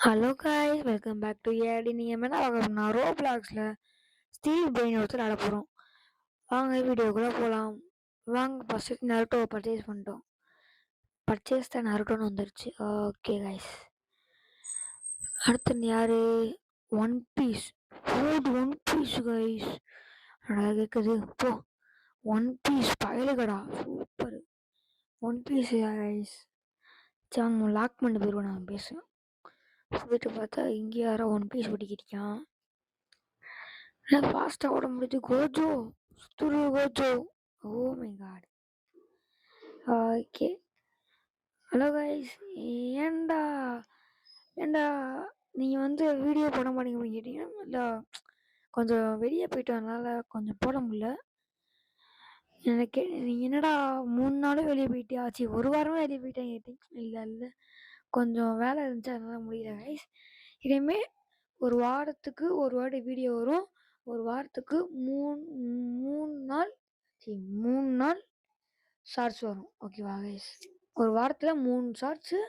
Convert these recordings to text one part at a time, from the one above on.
Hello guys, welcome back to AD. நீங்கள் என்ன பார்க்கணும்னா ரோப்ளாக்ஸில் ஸ்டீல் பிரெயின் ஒருத்தர் ஆட போகிறோம். வாங்க வீடியோக்குள்ளே போகலாம். வாங்க ஃபஸ்ட்டு நருட்டோவை பர்ச்சேஸ் பண்ணிட்டோம். பர்ச்சேஸ் தான் நருட்டோன்னு வந்துருச்சு. ஓகே காய்ஸ், அடுத்து யார்? One Piece. One Piece guys. அடா கேட்குது போ. ஒன் பீஸ் பயலுகடா, சூப்பர். One Piece guys. சரி வாங்க லாக் பண்ணி போயிடுவோம். நான் பேசுவேன் போயிட்டு பார்த்தா இங்கே யாரோ ஒன் பீஸ் ஒட்டிக்கிட்டான். ஃபாஸ்ட்டாக ஓட முடியுது. கோஜோ சுத்துரு Gojo. Oh my God. Okay, hello guys. ஏன்டா ஏன்டா நீங்கள் வீடியோ போட மாட்டீங்க அப்படின்னு கேட்டீங்கன்னா, இல்லை கொஞ்சம் வெளியே போயிட்டு வரனால கொஞ்சம் போட முடியல. எனக்கு நீங்கள் என்னடா 3 நாளும் வெளியே போயிட்டே ஆச்சு, ஒரு வாரமாக வெளியே போயிட்டேன் கேட்டீங்க. இல்லை கொஞ்சம் வேலை இருந்துச்சு, அதனால முடியல கைஸ். இனிமே ஒரு வாரத்துக்கு ஒரு வாட்டி வீடியோ வரும். ஒரு வாரத்துக்கு மூணு நாள் 3 நாள் ஷார்ட்ஸ் வரும். ஓகேவா கைஸ்? ஒரு வாரத்தில் 3 ஷார்ட்ஸு,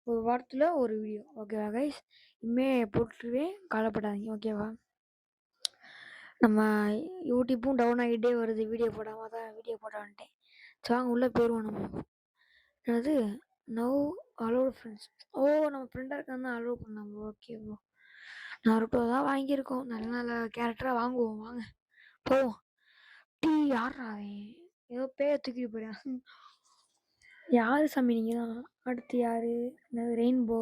ஒரு வாரத்தில் ஒரு வீடியோ. ஓகேவா கைஸ்? இனிமே போட்டுருவேன், கவலைப்படாதீங்க. ஓகேவா? நம்ம யூடியூப்பும் டவுன் ஆகிட்டே வருது, வீடியோ போடாமல் தான் வீடியோ போட வந்துட்டேன். சரி வாங்க உள்ளே போயிடுவோம். நம்ம என்னது நவ் அலோடு ஃப்ரெண்ட்ஸ். ஓ, நம்ம ஃப்ரெண்டாக இருக்காங்க, அலோவ் பண்ணாங்க. ஓகே ப்ரோ, நருட்டோ தான் வாங்கியிருக்கோம். நல்ல நல்ல கேரக்டராக வாங்குவோம். வாங்க போவோம். டீ யாரா அவன்? ஏதோ பேய தூக்கிட்டு போயிடான். யாரு சாமி நீங்க தான்? அடுத்து யாரு? என்னது rainbow.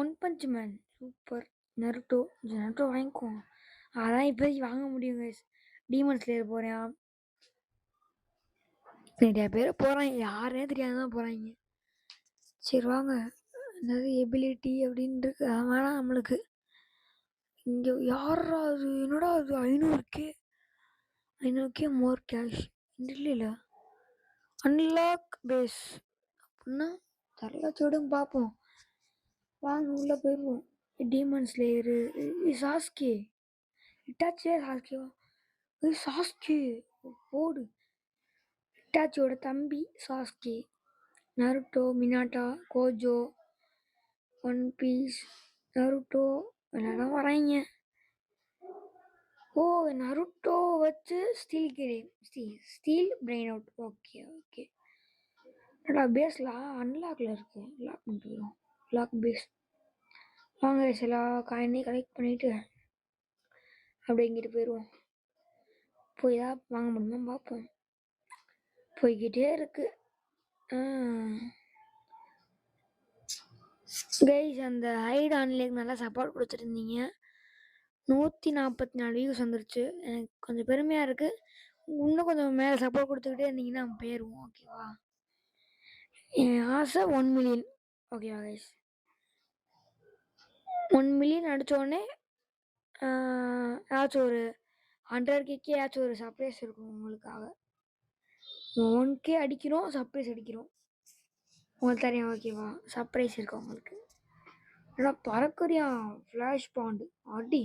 One punch man super. Naruto Naruto வாங்கிக்குவோம். அதான் இப்போதைக்கு வாங்க முடியும் கைஸ். டீமன் ஸ்லேயர் போகிறேன். நிறைய பேர் போகிறாங்க, யாருன்னே தெரியாதான் போகிறாங்க. சரி வாங்க. என்னது எபிலிட்டி அப்படின்னு இருக்கு, வேணாம் நம்மளுக்கு. இங்கே யாரா அது? என்னடா அது? 500K more cash. இல்லை அன்லாக் பேஸ் அப்படின்னா தரலாச்சோடும் பார்ப்போம். வாங்க உள்ளே போயிடுவோம். Demon slayer Sasuke. இட்டாச்சியே சாஸ்கேவா? சாஸ்கே போடு. இட்டாச்சியோட தம்பி Sasuke. Naruto, Minato, Gojo, One Piece, Naruto எல்லாரும் வராங்க. ஓ, நருட்டோ வச்சு ஸ்டீல் பிரெயின் அவுட். ஓகே. பேஸ்ல அன்லாக்ல இருக்கு, லாக் பண்ணிட்டு போயிடும். Lock base. வாங்க சில காயினையும் கலெக்ட் பண்ணிட்டு அப்படியே இங்கிட்டு போயிடுவோம். போய் தான் வாங்க முடியுமா பார்ப்போம். போய்கிட்டே இருக்கு. கைஸ், அந்த ஹைட் ஆன்லைனுக்கு நல்லா சப்போர்ட் கொடுத்துருந்தீங்க. 144 வியூஸ் வந்துருச்சு. எனக்கு கொஞ்சம் பெருமையாக இருக்குது. இன்னும் கொஞ்சம் மேலே சப்போர்ட் கொடுத்துக்கிட்டே இருந்தீங்கன்னா நம்ம போயிடுவோம். ஓகேவா? என் ஆசை 1 மில்லியன். ஓகேவா கைஸ்? 1 மில்லியன் அடித்தோடனே ஏதாச்சும் ஒரு 100K ஏதாச்சும் ஒரு சர்ப்ரைஸ் இருக்கும் உங்களுக்காக. 1K அடிக்கிறோம், சர்ப்ரைஸ் அடிக்கிறோம் உங்களுக்கு தெரியும். ஓகேவா? சர்ப்ரைஸ் இருக்கு உங்களுக்கு. ஏன்னா பறக்குறியா ஃப்ளாஷ் பாண்டு அடி.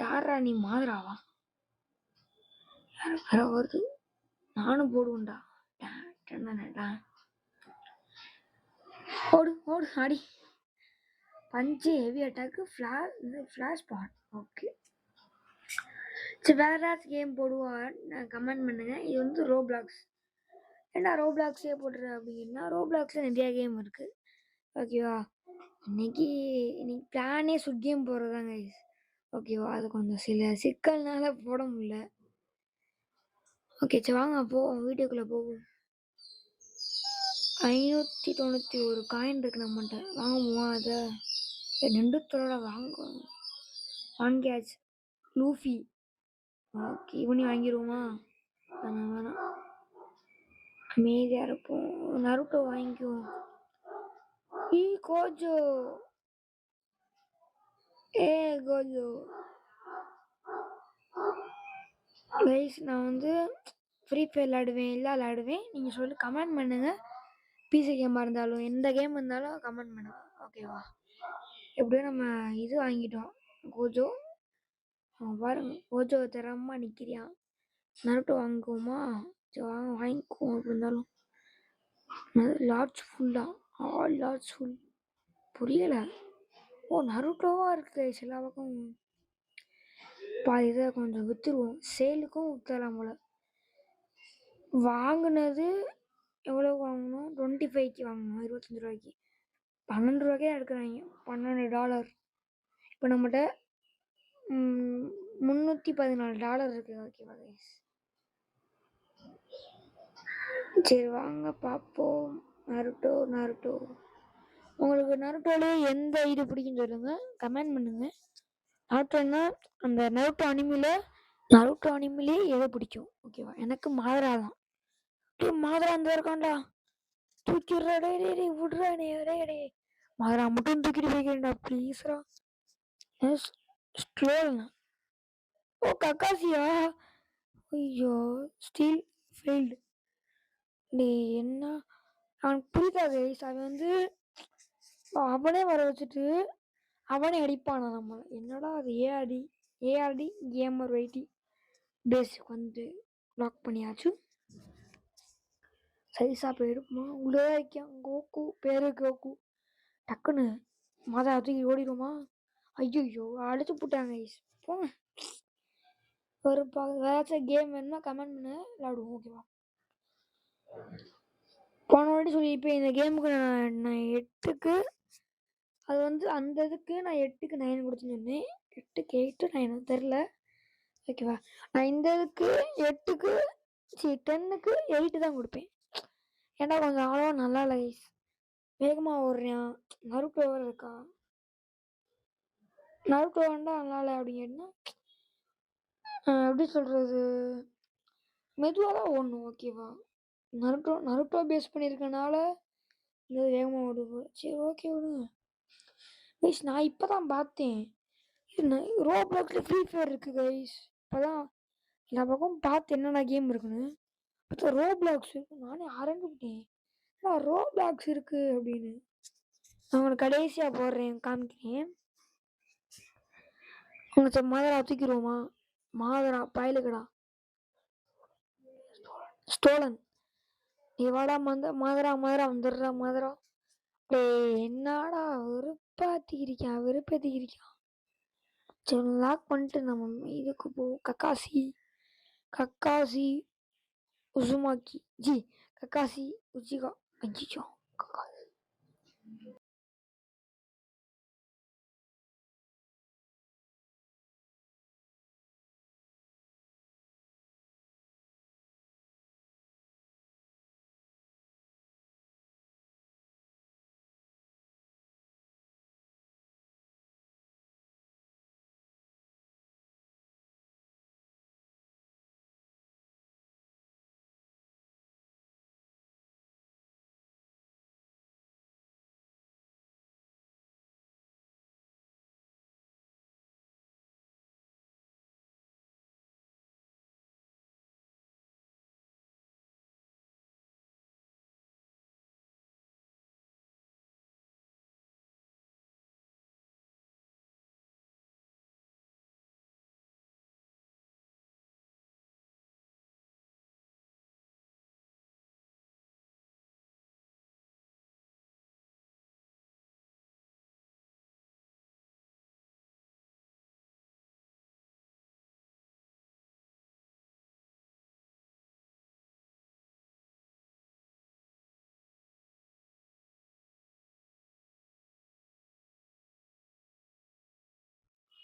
யாரா நீ? மாதிராவா? யார வருது? நானும் போடுவேன்டா. ஓடு அடி. பஞ்சு heavy attack flash bond. Okay, சரி வேற ஏதாச்சும் கேம் போடுவா கமெண்ட் பண்ணுங்க. இது ரோப்ளாக்ஸ். ஏன்னா ரோப்ளாக்ஸே போடுற அப்படின்னா ரோப்ளாக்ஸில் நிறையா கேம் இருக்குது. ஓகேவா? இன்னைக்கு பிளானே சுட் கேம் போடுறதாங்க. ஓகேவா? அது கொஞ்சம் சில சிக்கல்னால போட முடியல. ஓகே, சரி வாங்க போவோம், வீடியோக்குள்ளே போவோம். 591 காயின் இருக்கு நம்மகிட்ட. வாங்குவோம் அதை. 2 தோட வாங்கியாச்சு. லூஃபி. ஓகே, இவனையும் வாங்கிடுவோமா? வேணாம், அமைதியாக இருப்போம். நருட்டோ வாங்கிக்குவோம். கோஜோ. கோஜோ கைஸ், நான் ஃப்ரீ ஃபயர் விளாடுவேன், எல்லாம் விளாடுவேன். நீங்கள் சொல்லி கமெண்ட் பண்ணுங்கள். பிசி கேமாக இருந்தாலும் எந்த கேம் இருந்தாலும் கமெண்ட் பண்ணுங்கள். ஓகேவா? எப்படியும் நம்ம இது வாங்கிட்டோம். கோஜோ பாருங்க, கோஜோ தரமா நிற்கிறியான். நருட்டோ வாங்குவோமா? சரி வாங்கிக்குவோம். எப்படி இருந்தாலும் லார்ஜ் ஃபுல்லாக ஆல் லார்ட்ஸ் ஃபுல் புரியல. ஓ நருட்டோவா இருக்கு எல்லா பக்கம். இதை கொஞ்சம் விற்றுருவோம், சேலுக்கும் விற்றுலாம் போல. வாங்கினது எவ்வளோ வாங்கணும்? 25க்கு வாங்கணும், 25 ரூபாய்க்கு. 12 ரூபாய்க்கே எடுக்கிறாங்க, $12. இப்போ நம்மகிட்ட $314 இருக்கு. ஓகேவா கைஸ்? சரி வாங்க பார்ப்போம். நருட்டோ நருட்டோ உங்களுக்கு நருட்டோலேயே எந்த இது பிடிக்குன்னு சொல்லுங்க, கமெண்ட் பண்ணுங்க. நருட்டோன்னா அந்த நருட்டோ அனிமிலே எதை பிடிக்கும்? ஓகேவா? எனக்கு மாதரா தான். மாதரா அந்த இருக்கான்டா, தூக்கிடுறா டே விடுறா டே. மாதரா மட்டும் தூக்கிட்டு போய்க்கிறேன்டா ப்ளீஸ்ரா. ஸ்ட்ரோல்ண்ணா. ஓ கக்காசியா? ஐயோ ஸ்டீல் ஃபெயில்டு. டே என்ன அவனுக்கு புரியுதா கைஸ்? அவன் வந்து அவனே வர வச்சுட்டு அவனே அடிப்பானா நம்ம? என்னடா அது? ஏஆர்டி கேமர் வைட்டி பேசிக் வந்து லாக் பண்ணியாச்சு. சைஸா போயிடுமா? உள்ளே வைக்கான் கோகு, பேரு கோகு. டக்குன்னு மாதா தூக்கி ஓடிடுமா? ஐயோ அடிச்சு போட்டாங்க கைஸ். போங்க ஒரு வேறாச்சும் கேம் வேணுமா கமெண்ட் பண்ணு, விளாடுவோம். ஓகேவா? போன வாட்டி சொல்லி இப்போ இந்த கேமுக்கு நான் 8க்கு, அது வந்து அந்த இதுக்கு நான் 8க்கு 9 கொடுத்துன்னு சொன்னேன். 8க்கு 8 9 தெரில. ஓகேவா? நான் இந்த இதுக்கு 8க்கு 10க்கு 8 தான் கொடுப்பேன். ஏன்னா கொஞ்சம் அவ்வளோவா நல்லா இல்லை கைஸ். வேகமாக ஓடுறான். நருட்டோ வேறு இருக்கா? நருட்டோ வேண்டா நல்லா இல்லை அப்படிங்கன்னா எப்படி சொல்கிறது, மெதுவாக தான் ஓடணும். ஓகேவா? நருட்டோ பேஸ் பண்ணியிருக்கனால இந்த வேகமாக ஓடுது. சரி ஓகே விடுங்க கைஸ். நான் இப்போ தான் பார்த்தேன் ரோப்ளாக்ஸில் ஃப்ரீ ஃபயர் இருக்குது கைஸ். இப்போ தான் எல்லா பக்கம் பார்த்து என்னென்ன கேம் இருக்குன்னு பார்த்தா ரோப்ளாக்ஸ் இருக்கு. நானே ஆரம்பிட்டேன் ரோப்ளாக்ஸ் இருக்குது அப்படின்னு. நான் உங்களுக்கு கடைசியாக போடுறேன், காமிக்கிறேன். உங்களுக்கு மாதரா தூக்கிடுவோமா? மாதரா பயலுக்கடா ஸ்டோலன். நீ வாடா மாதரா வந்துடுறா மாதரா. என்னடா வெறுப்பேத்திக்கிறிக்கான். சரி லாக் பண்ணிட்டு நம்ம இதுக்கு போ. Kakashi Uzumaki Kakashi Uchiha. அஜிச்சோ கக்காசி.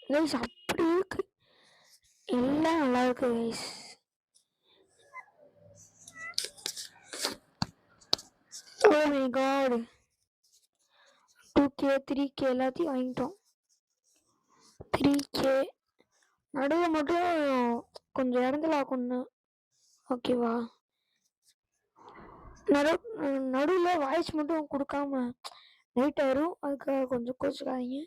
கைஸ் அப்படி இருக்கு, எல்லாம் நல்லா இருக்கு guys. O my God, 2K 3K எல்லாத்தையும் வாங்கிட்டோம். 3K நடுவில் மட்டும் கொஞ்சம் இடத்துல ஆக்கணும். ஓகேவா? நடுவில் வாய்ஸ் மட்டும் கொடுக்காம நைட் வரும், அதுக்காக கொஞ்சம் கோச்சுக்காதீங்க.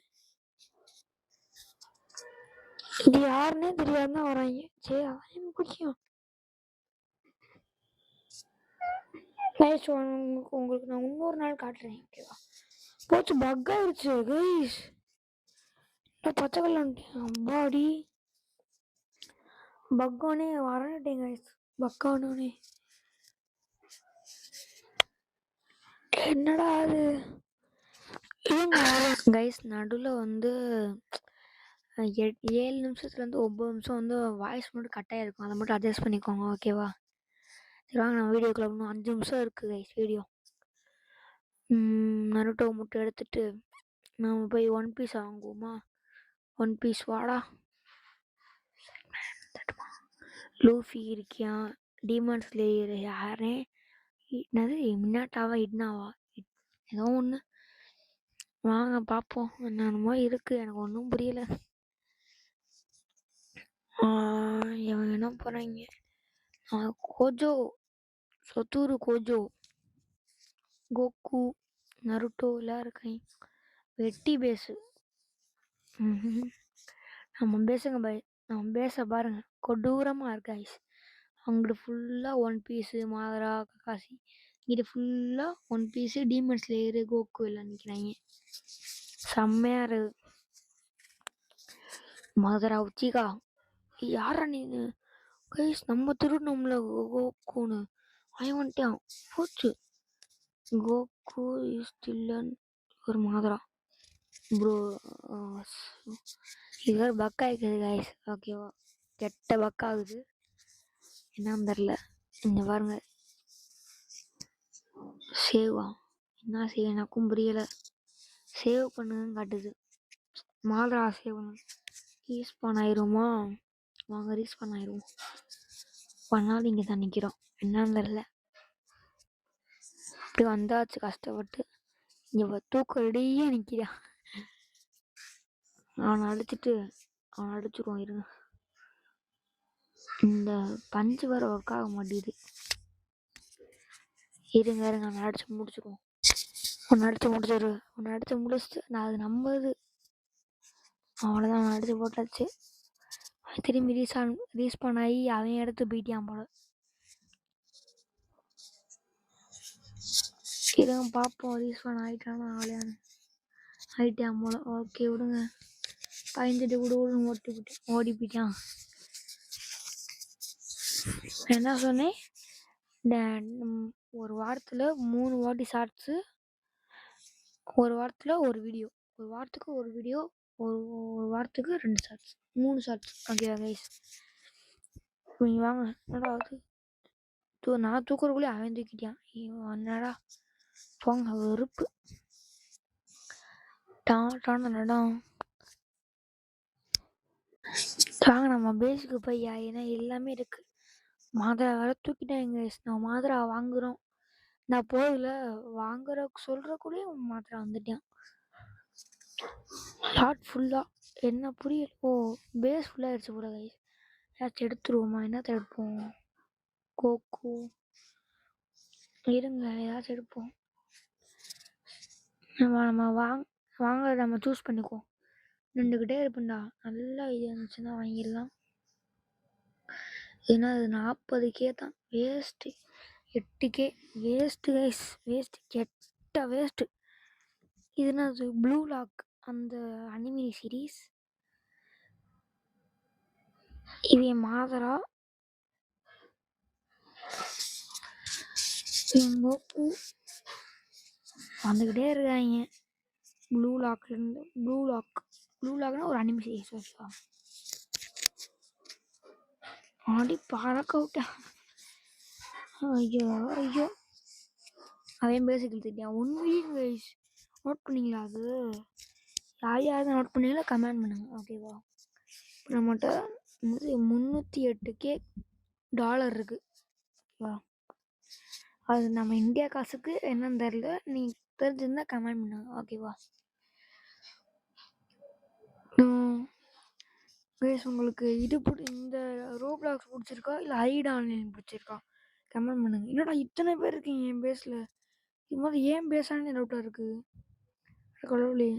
இது யாருன்னே தெரியாதுதான் வராங்க. சரி அதான் முக்கியம். உங்களுக்கு நான் இன்னொரு நாள் காட்டுறேன். ஓகேவா? போச்சு பக் ஆயிடுச்சு கைஸ். பச்சை கல்லான்ட்டேன் அம்பாடி. பக்கானே வரட்டேன் கைஸ். பக்கானே என்னடா அது கைஸ் நடுவில் வந்து 7 நிமிஷத்துலேருந்து 9 நிமிஷம் வந்து வாய்ஸ் மட்டும் கட்டாக இருக்கும். அதை மட்டும் அட்ஜஸ்ட் பண்ணிக்கோங்க, ஓகேவா? சரி வாங்க, நம்ம வீடியோக்குள்ள இன்னும் 5 நிமிஷம் இருக்குது கைஸ் வீடியோ. நருட்டோ மட்டும் எடுத்துட்டு நம்ம போய் ஒன் பீஸ் வாங்குவோமா? ஒன் பீஸ் வாடா. லூஃபி இருக்கியா? டீமன் ஸ்லேயர் யாரே? என்னது மின்னாட்டாவா இட்னாவா? ஏதோ ஒன்று வாங்க பார்ப்போம். என்னென்னமோ இருக்கு, எனக்கு ஒன்றும் புரியல. இவன் என்ன போகிறாங்க? கோஜோ, சத்துரு கோஜோ, கோகு, நருட்டோ எல்லாம் இருக்காங்க. வெட்டி பேசு. நம்ம பேசுங்க பாய், நம்ம பேச பாருங்க கொடூரமாக இருக்கு ஐஸ். அங்கிட்டு ஃபுல்லாக ஒன் பீஸு மாதரா கக்காசி, இங்கிட்ட ஃபுல்லாக ஒன் பீஸு டீமன் ஸ்லேயரு கோகு எல்லாம் நிற்கிறாங்க. செம்மையாக இருக்கு. மாதரா உச்சிகா யாரா நீ கைஸ்? நம்ம திருடணும்ல கோகுன்னு. அவன் வந்துட்டான், போச்சு. கோகு இஸ் ஸ்டில்லன் ஒரு மாதரா ப்ரோ. இது ஒரு பக் ஆகிக்குது கைஸ், ஓகேவா? கெட்ட பக் ஆகுது, என்னன்னு தெரில. இங்கே பாருங்க, சேவா என்ன செய்ய எனக்கும் புரியலை. சேவ் பண்ணுங்கன்னு காட்டுது. மாதரா சேவ் பண்ணு. ரீஸ்பான் ஆயிருமா? வாங்க ரீஸ்பான் ஆயிடுவோம். பண்ணாலும் இங்கே தான் நிற்கிறோம், என்னன்னு தெரில. இப்படி வந்தாச்சு கஷ்டப்பட்டு. இங்கே தூக்க ரெடியே நிற்கிறான். அவனை அடிச்சிருவான் இருங்க. இந்த பஞ்சு வர ஒர்க் ஆக மாட்டேங்குது. இருங்க அவனை அடிச்சு முடிச்சிருவோம். ஒன்று அடிச்சு முடிச்சுட்டு நான் அது நம்பது. அவ்வளோதான், அவன் அடிச்சு போட்டாச்சு. திரும்பி ரீஸ்பான் ஆகி அவன் எடுத்து போயிட்டான் போல. இருங்க பார்ப்போம், ரீஸ்பான் ஆகிட்டானா ஆகலையான்னு. ஆகிட்டான் போல, ஓகே விடுங்க. பயந்துட்டு விடுன்னு ஓடி போயிட்டான். என்ன சொன்னேன்? ஒரு வாரத்தில் 3 வாட்டி ஷார்ட்ஸு, ஒரு வாரத்தில் ஒரு வீடியோ, ஒரு வாரத்துக்கு ஒரு வீடியோ, ஒரு வாரத்துக்கு 2 ஷார்ட்ஸ், 3 ஷார்ட்ஸ், ஓகேவா கைஸ்? நீங்கள் வாங்க. என்னடா அது நான் தூக்குறக்குள்ளே அவன் தூக்கிட்டான். என்னடா போங்க, வெறுப்பு. இடம் வாங்க நம்ம பேஸுக்கு போய், ஏன்னா எல்லாமே இருக்கு. மாதரா வேற தூக்கிட்டாங்க. நான் மாதரா வாங்குறோம், நான் போகல வாங்குற சொல்றக்குள்ளேயும் மாதரா வந்துட்டான். ஷார்ட் ஃபுல்லா என்ன புரியல. ஓ பேஸ் ஃபுல்லாக ஆயிடுச்சு போல கைஸ். ஏதாச்சும் எடுத்துருவோமா? என்னத்த எடுப்போம்? கோகு இருங்க, ஏதாச்சும் எடுப்போம். நம்ம வாங்க நம்ம சூஸ் பண்ணிக்குவோம். நின்றுக்கிட்டே இருப்பேன்டா, நல்லா இது இருந்துச்சுன்னா வாங்கிடலாம். ஏன்னா அது 40K தான், waste. 8K waste guys, waste, கெட்ட வேஸ்ட்டு. இதுனா அது ப்ளூ லாக், அந்த அனிமி சீரீஸ். இவன் மாதரா, கோகு வந்துக்கிட்டே இருக்காங்க. ப்ளூ லாக்னா ஒரு அனிமி சீரீஸ், ஓகேவா? ஆடி பறக்க விட்டா. ஐயோ அவன் பேசிக்கிட்டு இருக்கான். 1 வீக் கைஸ், நோட் பண்ணிங்களா? அது யார் நோட் பண்ணீங்களா கமெண்ட் பண்ணுங்க, ஓகேவா? இப்போ நம்மகிட்ட 308K டாலர் இருக்கு, ஓகேவா? அது நம்ம இந்தியா காசுக்கு என்னன்னு தெரியல, நீ தெரிஞ்சிருந்தா கமெண்ட் பண்ணுங்க, ஓகேவா? கைஸ் உங்களுக்கு இந்த ரோப்ளாக்ஸ் பிடிச்சிருக்கா இல்லை ஹைட் ஆன்லைன் பிடிச்சிருக்கா? கமெண்ட் பண்ணுங்க. என்னடா இத்தனை பேர் இருக்கீங்க என் பேஸில், இது மாதிரி ஏன் பேசானே டவுட்டாக இருக்குது. கடவுளே,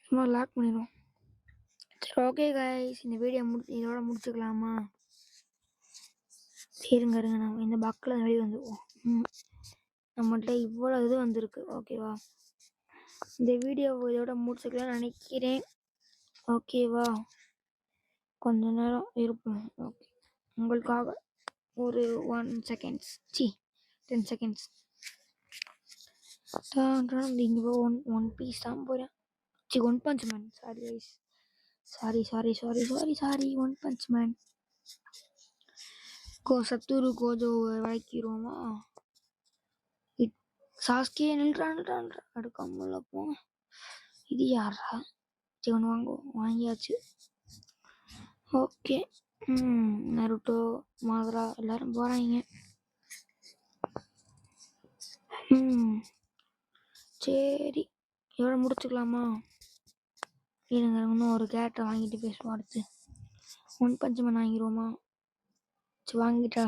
சும்மா லாக் பண்ணிடுவோம். சரி ஓகே கைஸ், இந்த வீடியோ இதோட முடிச்சுக்கலாமா? சரிங்க நம்ம இந்த பக்கில் வெளியே வந்துடுவோம். நம்மகிட்ட இவ்வளோ இது வந்திருக்கு, ஓகேவா? இந்த வீடியோ இதோட முடிச்சுக்கலாம்னு நினைக்கிறேன், ஓகேவா? கொஞ்ச நேரம் இருப்போம், ஓகே? உங்களுக்காக ஒரு 1 செகண்ட்ஸ் 10 செகண்ட்ஸ். இங்கே ஒன் பீஸ் தான் போகிறேன். One punch man. Sorry guys, sorry one punch man. சத்துரு கோஜோ வளைக்கிறோமா? சாஸ்கே நில்றான் அடுக்காமல போ. இது யாரா? ஒன்று வாங்கியாச்சு. ஓகே. நருட்டோ மாதரா எல்லாரும் போகிறாங்க. சரி, எவ்வளோ முடிச்சுக்கலாமா? இருங்க, இன்னும் ஒரு கேரக்டர் வாங்கிட்டு பேசுவோம். அடுத்து ஒன் பஞ்ச் மேன் வாங்கிடுவோமா? சரி, வாங்கிட்டா.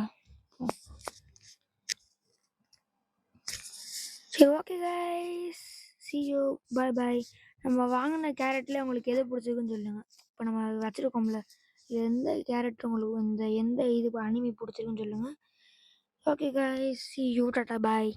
சரி, okay guys, see you, bye bye. நம்ம வாங்கின கேரட்ல உங்களுக்கு எது பிடிச்சிருக்குன்னு சொல்லுங்க. இப்போ நம்ம வச்சிருக்கோம்ல, எந்த கேரக்டர் உங்களுக்கு எந்த இது அனிமி பிடிச்சிருக்குன்னு சொல்லுங்க. Okay guys, see you, Tata, bye.